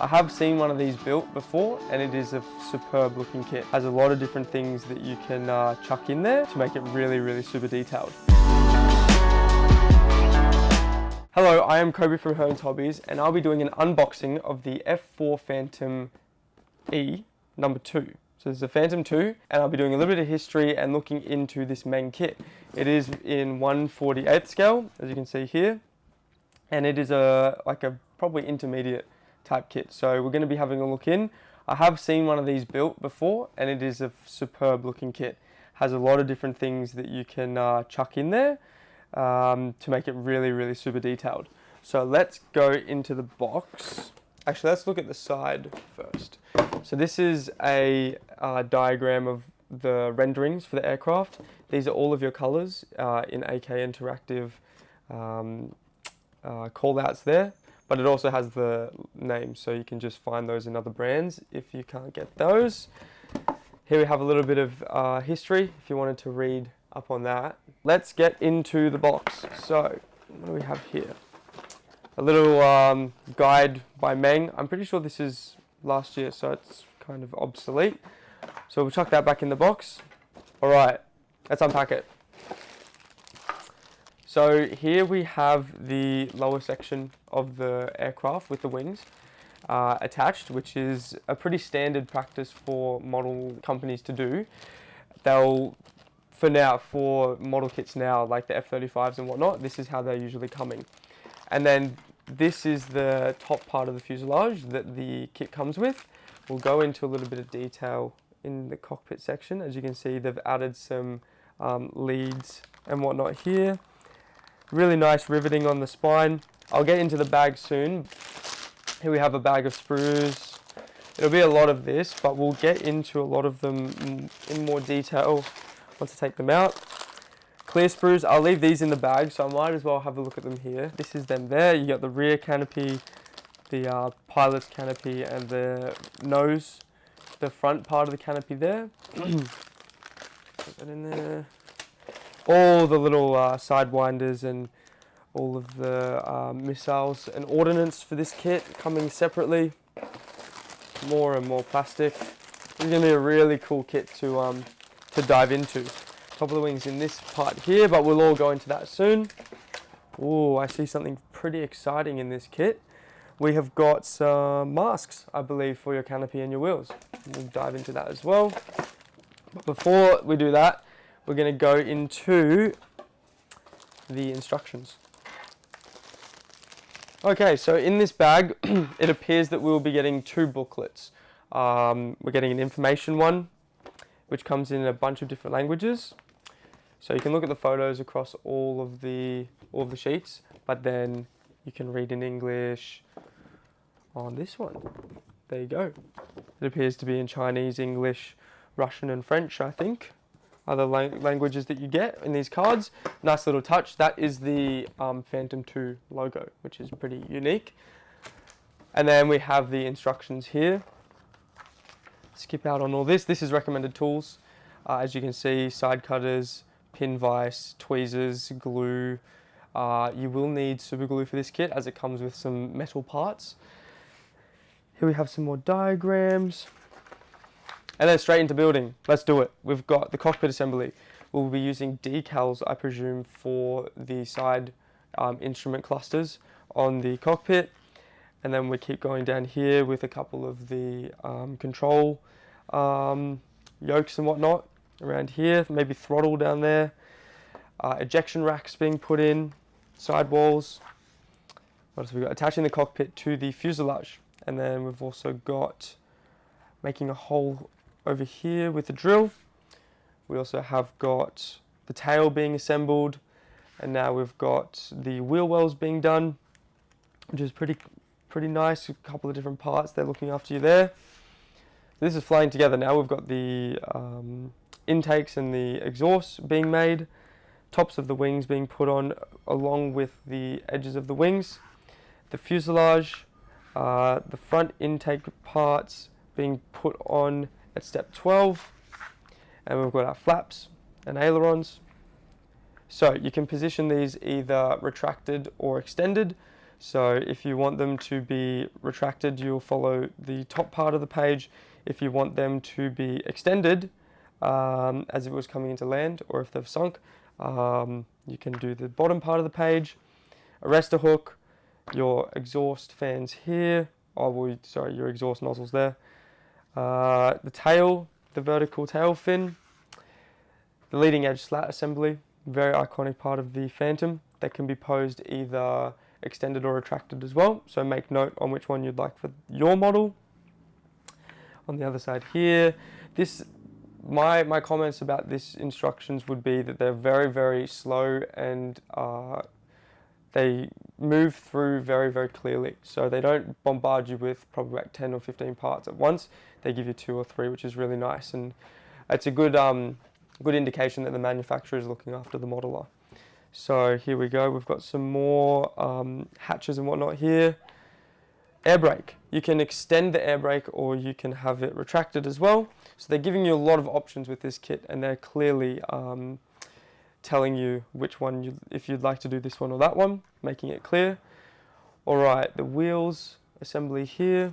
I have seen one of these built before and it is a superb looking kit. It has a lot of different things that you can chuck in there to make it really super detailed. Hello, I am Kobey from Hearns Hobbies and I'll be doing an unboxing of the F-4 Phantom E number 2. So this is a Phantom 2 and I'll be doing a little bit of history and looking into this Meng kit. It is in 1/48 scale, as you can see here, and it is like a probably intermediate type kit. So we're going to be having a look in. I have seen one of these built before and it is a superb looking kit. It has a lot of different things that you can chuck in there to make it really super detailed. So let's go into the box. Actually, let's look at the side first. So this is a diagram of the renderings for the aircraft. These are all of your colors in AK Interactive call-outs there, but it also has the names, so you can just find those in other brands if you can't get those. Here we have a little bit of history if you wanted to read up on that. Let's get into the box. So what do we have here? A little guide by Meng. I'm pretty sure this is last year, so it's kind of obsolete. So we'll chuck that back in the box. All right, let's unpack it. So here we have the lower section of the aircraft with the wings attached, which is a pretty standard practice for model companies to do. They'll, for model kits now, like the F-35s and whatnot, this is how they're usually coming. And then this is the top part of the fuselage that the kit comes with. We'll go into a little bit of detail in the cockpit section. As you can see, they've added some leads and whatnot here. Really nice riveting on the spine. I'll get into the bag soon. Here we have a bag of sprues. It'll be a lot of this, but we'll get into a lot of them in more detail once I take them out. Clear sprues, I'll leave these in the bag, so I might as well have a look at them here. This is them there. You got the rear canopy, the pilot's canopy, and the nose, the front part of the canopy there. Put that in there. All the little sidewinders and all of the missiles and ordnance for this kit coming separately. More and more plastic. This is going to be a really cool kit to dive into. Top of the wings in this part here, but we'll all go into that soon. Oh, I see something pretty exciting in this kit. We have got some masks, I believe, for your canopy and your wheels. We'll dive into that as well. But before we do that, we're going to go into the instructions. Okay, so in this bag, it appears that we'll be getting 2 booklets. We're getting an information one, which comes in a bunch of different languages. So you can look at the photos across all of the sheets, but then you can read in English on this one. There you go. It appears to be in Chinese, English, Russian and French, I think. Other languages that you get in these cards. Nice little touch. That is the Phantom 2 logo, which is pretty unique. And then we have the instructions here. Skip out on all this. This is recommended tools. As you can see, side cutters, pin vise, tweezers, glue. You will need super glue for this kit as it comes with some metal parts. Here we have some more diagrams. And then straight into building. Let's do it. We've got the cockpit assembly. We'll be using decals, I presume, for the side instrument clusters on the cockpit. And then we keep going down here with a couple of the control yokes and whatnot around here. Maybe throttle down there. Ejection racks being put in. Sidewalls. What else have we got? Attaching the cockpit to the fuselage. And then we've also got making a hole over here with the drill. We also have got the tail being assembled, and now we've got the wheel wells being done, which is pretty nice. A couple of different parts, they're looking after you there. This is flying together now. We've got the intakes and the exhaust being made, tops of the wings being put on along with the edges of the wings, the fuselage, the front intake parts being put on at step 12, and we've got our flaps and ailerons. So you can position these either retracted or extended. So if you want them to be retracted, you'll follow the top part of the page. If you want them to be extended, as if it was coming into land, or if they've sunk, you can do the bottom part of the page. Arrestor hook, your exhaust fans here, sorry, your exhaust nozzles there. The tail, the vertical tail fin, the leading edge slat assembly, very iconic part of the Phantom that can be posed either extended or retracted as well. So make note on which one you'd like for your model. On the other side here, my comments about this instructions would be that they're very, very slow, and they move through very, very clearly. So they don't bombard you with probably like 10 or 15 parts at once. They give you 2 or 3, which is really nice, and it's a good indication that the manufacturer is looking after the modeler. So here we go. We've got some more hatches and whatnot here. Air brake. You can extend the air brake, or you can have it retracted as well. So they're giving you a lot of options with this kit, and they're clearly telling you which one, if you'd like to do this one or that one, making it clear. All right, the wheels assembly here.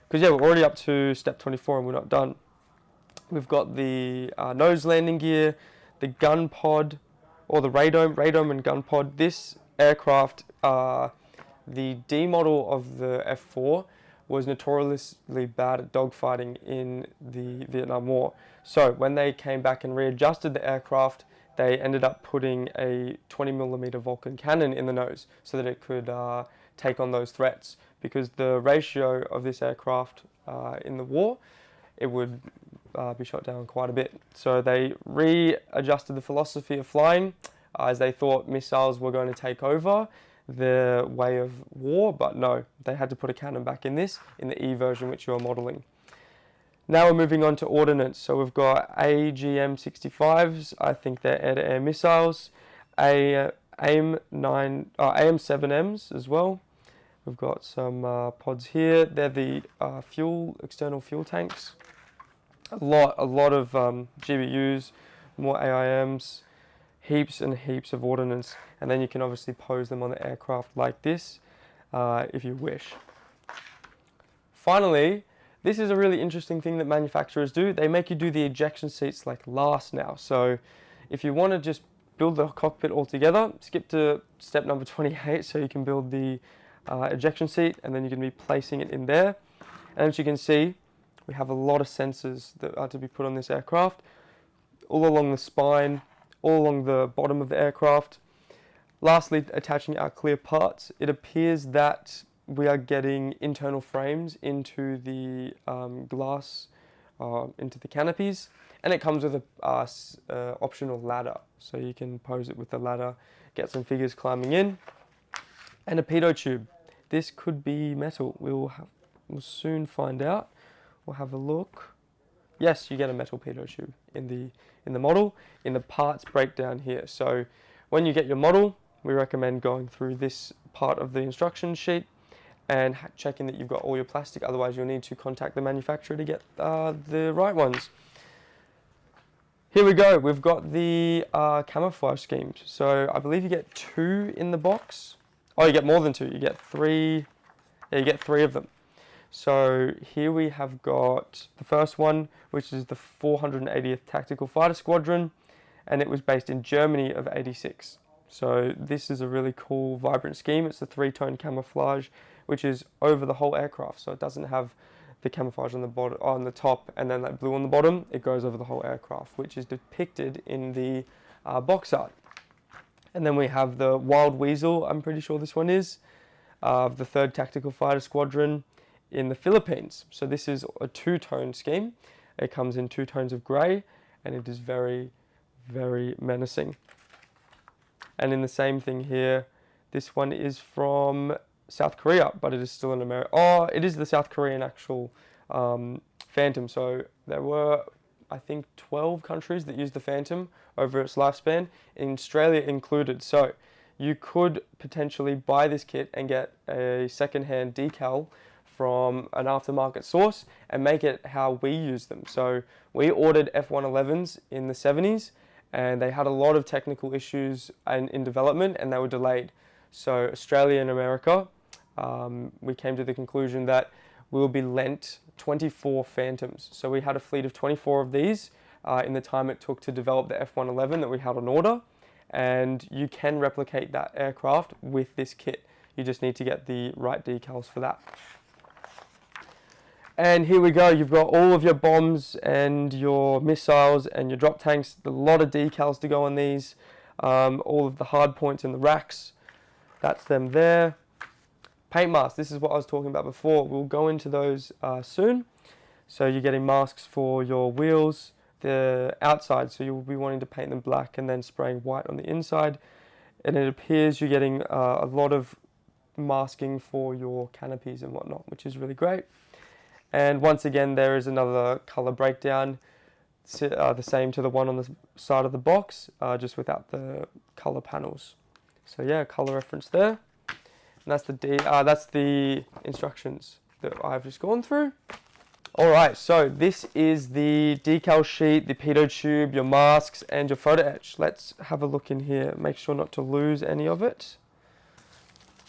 Because yeah, we're already up to step 24 and we're not done. We've got the nose landing gear, the gun pod, or the radome and gun pod. This aircraft, the D model of the F-4, was notoriously bad at dogfighting in the Vietnam War. So when they came back and readjusted the aircraft, they ended up putting a 20mm Vulcan cannon in the nose so that it could take on those threats. Because the ratio of this aircraft in the war, it would be shot down quite a bit. So they readjusted the philosophy of flying as they thought missiles were going to take over the way of war, but no, they had to put a cannon back in this, in the E version which you're modeling. Now we're moving on to ordnance. So we've got AGM-65s, I think they're air-to-air missiles, AM7Ms as well. We've got some pods here. They're the external fuel tanks. A lot of GBUs, more AIMs, heaps and heaps of ordnance, and then you can obviously pose them on the aircraft like this if you wish. Finally, this is a really interesting thing that manufacturers do. They make you do the ejection seats like last now. So if you want to just build the cockpit all together, skip to step number 28 so you can build the ejection seat, and then you can be placing it in there. And as you can see, we have a lot of sensors that are to be put on this aircraft, all along the spine, all along the bottom of the aircraft. Lastly, attaching our clear parts, it appears that we are getting internal frames into the glass, into the canopies, and it comes with a optional ladder, so you can pose it with the ladder, get some figures climbing in, and a pitot tube. This could be metal. We'll soon find out. We'll have a look. Yes, you get a metal pitot tube in the model, in the parts breakdown here. So when you get your model, we recommend going through this part of the instruction sheet and checking that you've got all your plastic. Otherwise, you'll need to contact the manufacturer to get the right ones. Here we go. We've got the camouflage schemes. So I believe you get 2 in the box. Oh, you get more than 2. You get 3. Yeah, you get 3 of them. So here we have got the first one, which is the 480th Tactical Fighter Squadron, and it was based in Germany of '86. So this is a really cool, vibrant scheme. It's the 3-tone camouflage, which is over the whole aircraft. So it doesn't have the camouflage on the bottom, on the top, and then that blue on the bottom. It goes over the whole aircraft, which is depicted in the box art. And then we have the Wild Weasel, I'm pretty sure this one is, of the 3rd Tactical Fighter Squadron in the Philippines. So this is a 2-tone scheme. It comes in 2 tones of grey, and it is very, very menacing. And in the same thing here, this one is from South Korea, but it is still in America. Oh, it is the South Korean actual Phantom. So there were, I think, 12 countries that used the Phantom over its lifespan, in Australia included. So you could potentially buy this kit and get a second-hand decal from an aftermarket source and make it how we use them. So we ordered F-111s in the 70s, and they had a lot of technical issues in development, and they were delayed. So Australia and America, we came to the conclusion that we will be lent 24 Phantoms. So we had a fleet of 24 of these in the time it took to develop the F-111 that we had on order. And you can replicate that aircraft with this kit. You just need to get the right decals for that. And here we go, you've got all of your bombs and your missiles and your drop tanks, a lot of decals to go on these, all of the hard points and the racks, that's them there. Paint masks, this is what I was talking about before, we'll go into those soon. So you're getting masks for your wheels, the outside, so you'll be wanting to paint them black and then spraying white on the inside. And it appears you're getting a lot of masking for your canopies and whatnot, which is really great. And once again, there is another color breakdown, the same to the one on the side of the box, just without the color panels. So yeah, color reference there. And that's the instructions that I've just gone through. All right, so this is the decal sheet, the pitot tube, your masks, and your photo etch. Let's have a look in here. Make sure not to lose any of it.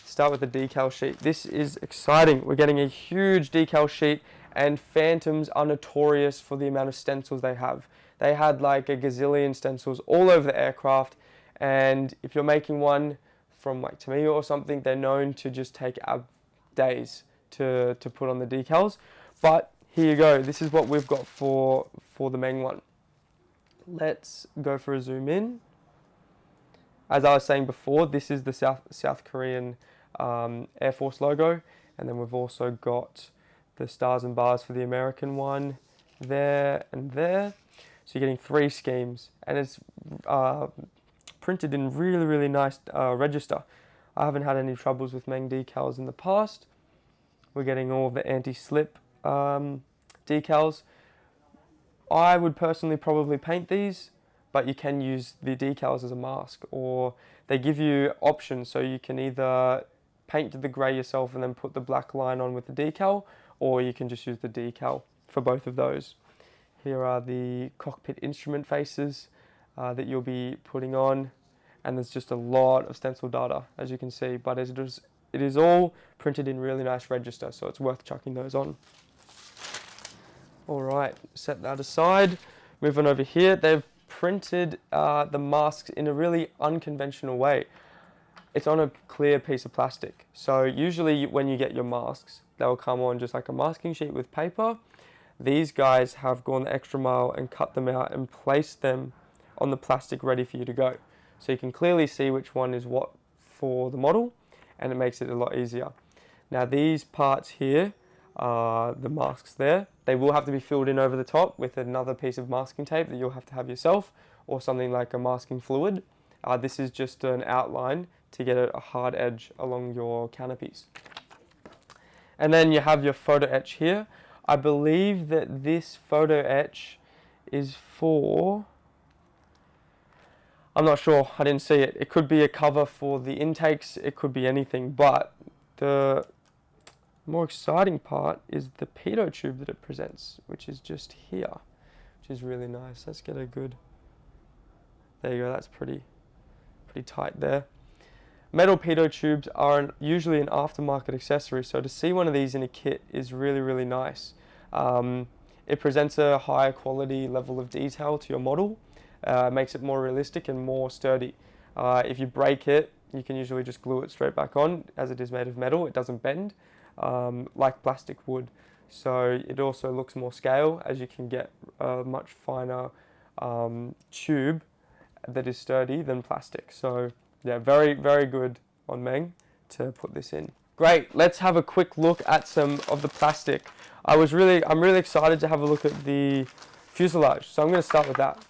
Start with the decal sheet. This is exciting. We're getting a huge decal sheet, and Phantoms are notorious for the amount of stencils they have. They had like a gazillion stencils all over the aircraft, and if you're making one from like Tamiya or something, they're known to just take days to put on the decals. But here you go, this is what we've got for the Meng one. Let's go for a zoom in. As I was saying before, this is the South Korean Air Force logo, and then we've also got the stars and bars for the American one there and there. So you're getting 3 schemes, and it's printed in really nice register. I haven't had any troubles with Meng decals in the past. We're getting all the anti-slip decals. I would personally probably paint these, but you can use the decals as a mask, or they give you options, so you can either paint the grey yourself and then put the black line on with the decal, or you can just use the decal for both of those. Here are the cockpit instrument faces that you'll be putting on, and there's just a lot of stencil data, as you can see, but it is all printed in really nice register, so it's worth chucking those on. All right, set that aside. Moving over here, they've printed the masks in a really unconventional way. It's on a clear piece of plastic. So usually when you get your masks, they'll come on just like a masking sheet with paper. These guys have gone the extra mile and cut them out and placed them on the plastic ready for you to go. So you can clearly see which one is what for the model, and it makes it a lot easier. Now these parts here, the masks there, they will have to be filled in over the top with another piece of masking tape that you'll have to have yourself, or something like a masking fluid. This is just an outline to get a hard edge along your canopies. And then you have your photo etch here. I believe that this photo etch is for, I'm not sure, I didn't see it. It could be a cover for the intakes, it could be anything, but the more exciting part is the pitot tube that it presents, which is just here, which is really nice. Let's get a good, there you go, that's pretty tight there. Metal pitot tubes are usually an aftermarket accessory, so to see one of these in a kit is really nice. It presents a higher quality level of detail to your model, makes it more realistic and more sturdy. If you break it, you can usually just glue it straight back on, as it is made of metal, it doesn't bend like plastic would. So it also looks more scale, as you can get a much finer tube that is sturdy than plastic. So yeah, very good on Meng to put this in. Great, let's have a quick look at some of the plastic. I'm really excited to have a look at the fuselage, so I'm going to start with that.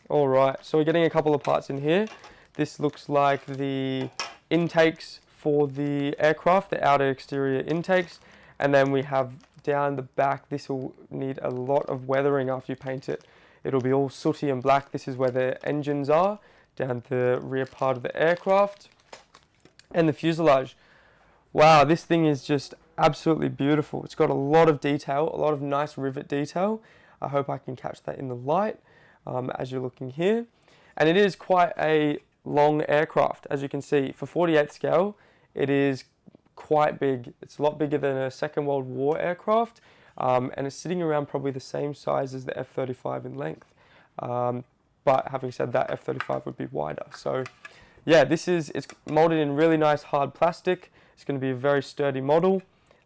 Alright, so we're getting a couple of parts in here. This looks like the intakes for the aircraft, the outer exterior intakes, and then we have down the back, this will need a lot of weathering after you paint it. It'll be all sooty and black. This is where the engines are, down the rear part of the aircraft. And the fuselage. Wow, this thing is just absolutely beautiful. It's got a lot of detail, a lot of nice rivet detail. I hope I can catch that in the light as you're looking here. And it is quite a long aircraft. As you can see, for 48th scale, it is quite big. It's a lot bigger than a Second World War aircraft, and it's sitting around probably the same size as the F-35 in length. But having said that, F-35 would be wider. So yeah, it's molded in really nice hard plastic. It's going to be a very sturdy model,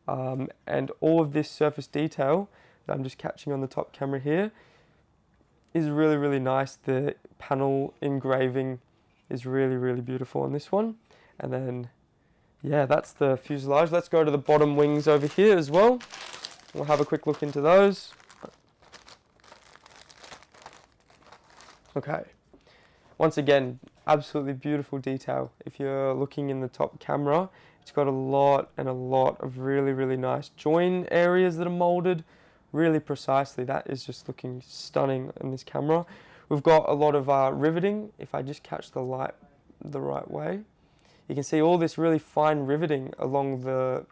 and all of this surface detail that I'm just catching on the top camera here is really, really nice. The panel engraving is really, really beautiful on this one. And then, yeah, that's the fuselage. Let's go to the bottom wings over here as well. We'll have a quick look into those. Okay. Once again, absolutely beautiful detail. If you're looking in the top camera, it's got a lot of really, really nice join areas that are molded really precisely. That is just looking stunning in this camera. We've got a lot of riveting. If I just catch the light the right way, you can see all this really fine riveting along the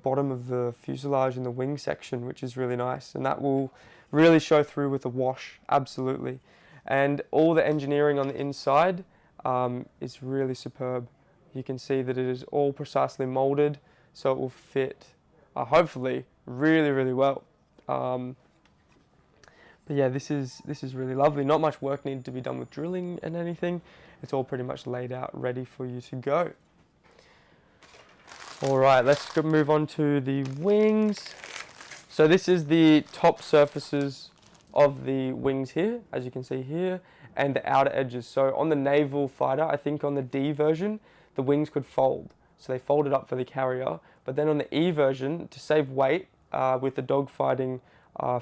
bottom of the fuselage and the wing section, which is really nice, and that will really show through with the wash, absolutely. And all the engineering on the inside is really superb. You can see that it is all precisely molded, so it will fit, hopefully, really, really well. But yeah, this is really lovely. Not much work needed to be done with drilling and anything. It's all pretty much laid out, ready for you to go. All right, let's move on to the wings. So this is the top surfaces of the wings here, as you can see here, and the outer edges. So on the naval fighter, I think on the D version, the wings could fold. So they folded up for the carrier. But then on the E version, to save weight, with the dogfighting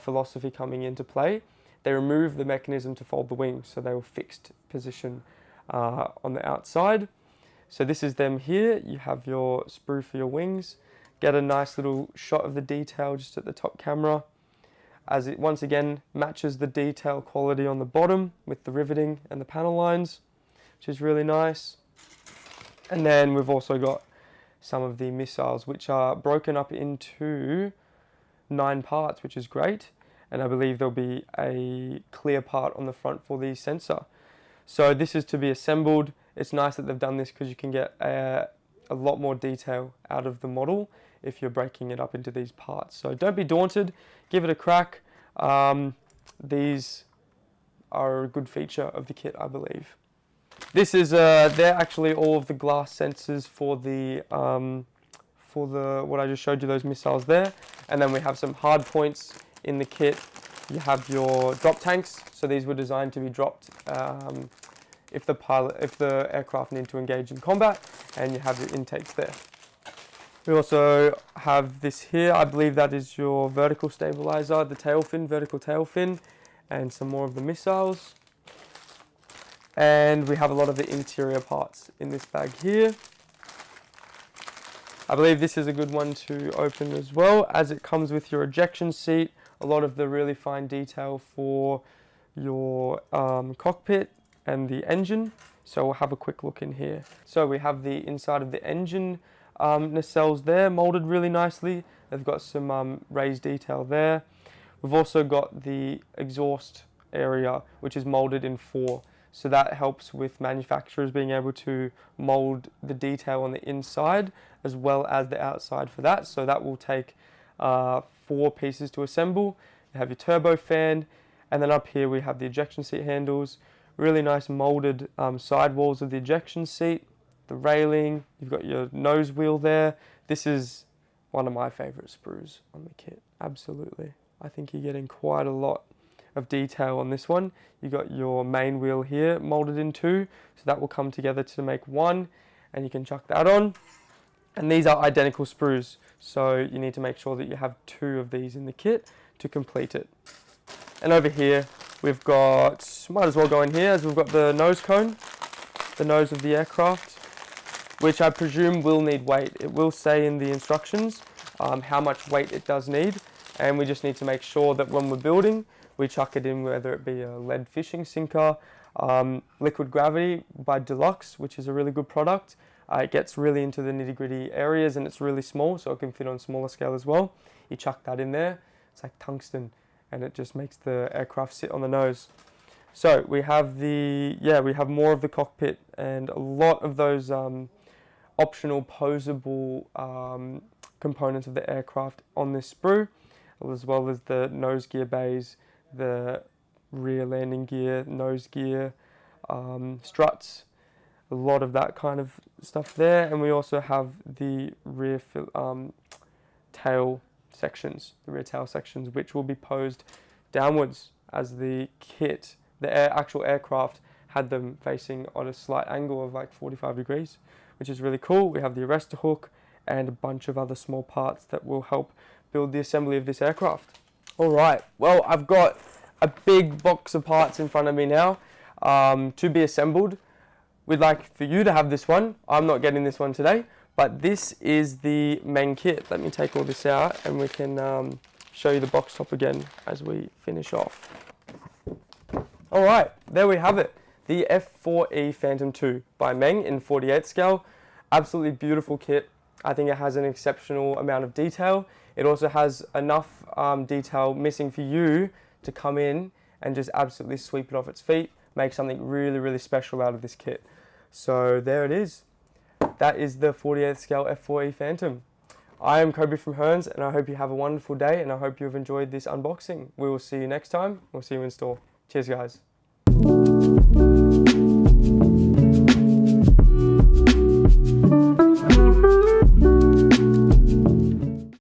philosophy coming into play, they removed the mechanism to fold the wings. So they were fixed position on the outside. So this is them here. You have your sprue for your wings. Get a nice little shot of the detail just at the top camera, as it once again matches the detail quality on the bottom with the riveting and the panel lines, which is really nice. And then we've also got some of the missiles, which are broken up into 9 parts, which is great. And I believe there'll be a clear part on the front for the sensor. So this is to be assembled. It's nice that they've done this because you can get a lot more detail out of the model if you're breaking it up into these parts. So don't be daunted, give it a crack. These are a good feature of the kit, I believe. This is they're actually all of the glass sensors for the what I just showed you, those missiles there. And then we have some hard points in the kit. You have your drop tanks. So these were designed to be dropped if the aircraft need to engage in combat, and you have your intakes there. We also have this here. I believe that is your vertical stabilizer, the tail fin, vertical tail fin, and some more of the missiles. And we have a lot of the interior parts in this bag here. I believe this is a good one to open as well, as it comes with your ejection seat, a lot of the really fine detail for your cockpit and the engine. So we'll have a quick look in here. So we have the inside of the engine nacelles there, molded really nicely. They've got some raised detail there. We've also got the exhaust area, which is molded in 4. So that helps with manufacturers being able to mold the detail on the inside as well as the outside for that. So that will take 4 pieces to assemble. You have your turbo fan, and then up here we have the ejection seat handles. Really nice molded sidewalls of the ejection seat, the railing. You've got your nose wheel there. This is one of my favorite sprues on the kit, absolutely. I think you're getting quite a lot of detail on this one. You got your main wheel here molded in 2, so that will come together to make 1, and you can chuck that on. And these are identical sprues, so you need to make sure that you have 2 of these in the kit to complete it. And over here we've got, might as well go in here, as we've got the nose cone, the nose of the aircraft, which I presume will need weight. It will say in the instructions how much weight it does need, and we just need to make sure that when we're building, we chuck it in, whether it be a lead fishing sinker, liquid gravity by Deluxe, which is a really good product. It gets really into the nitty-gritty areas, and it's really small, so it can fit on smaller scale as well. You chuck that in there, it's like tungsten, and it just makes the aircraft sit on the nose. So we have we have more of the cockpit and a lot of those optional posable components of the aircraft on this sprue, as well as the nose gear bays, the rear landing gear, nose gear, struts, a lot of that kind of stuff there. And we also have the rear tail sections, which will be posed downwards as the kit, actual aircraft had them facing on a slight angle of like 45 degrees, which is really cool. We have the arrestor hook and a bunch of other small parts that will help build the assembly of this aircraft. All right, well, I've got a big box of parts in front of me now to be assembled. We'd like for you to have this one. I'm not getting this one today, but this is the Meng kit. Let me take all this out and we can show you the box top again as we finish off. All right, there we have it. The F-4E Phantom II by Meng in 48 scale. Absolutely beautiful kit. I think it has an exceptional amount of detail. It also has enough detail missing for you to come in and just absolutely sweep it off its feet, make something really, really special out of this kit. So there it is. That is the 48 scale F-4E Phantom. I am Kobey from Hearns, and I hope you have a wonderful day, and I hope you have enjoyed this unboxing. We will see you next time. We'll see you in store. Cheers, guys.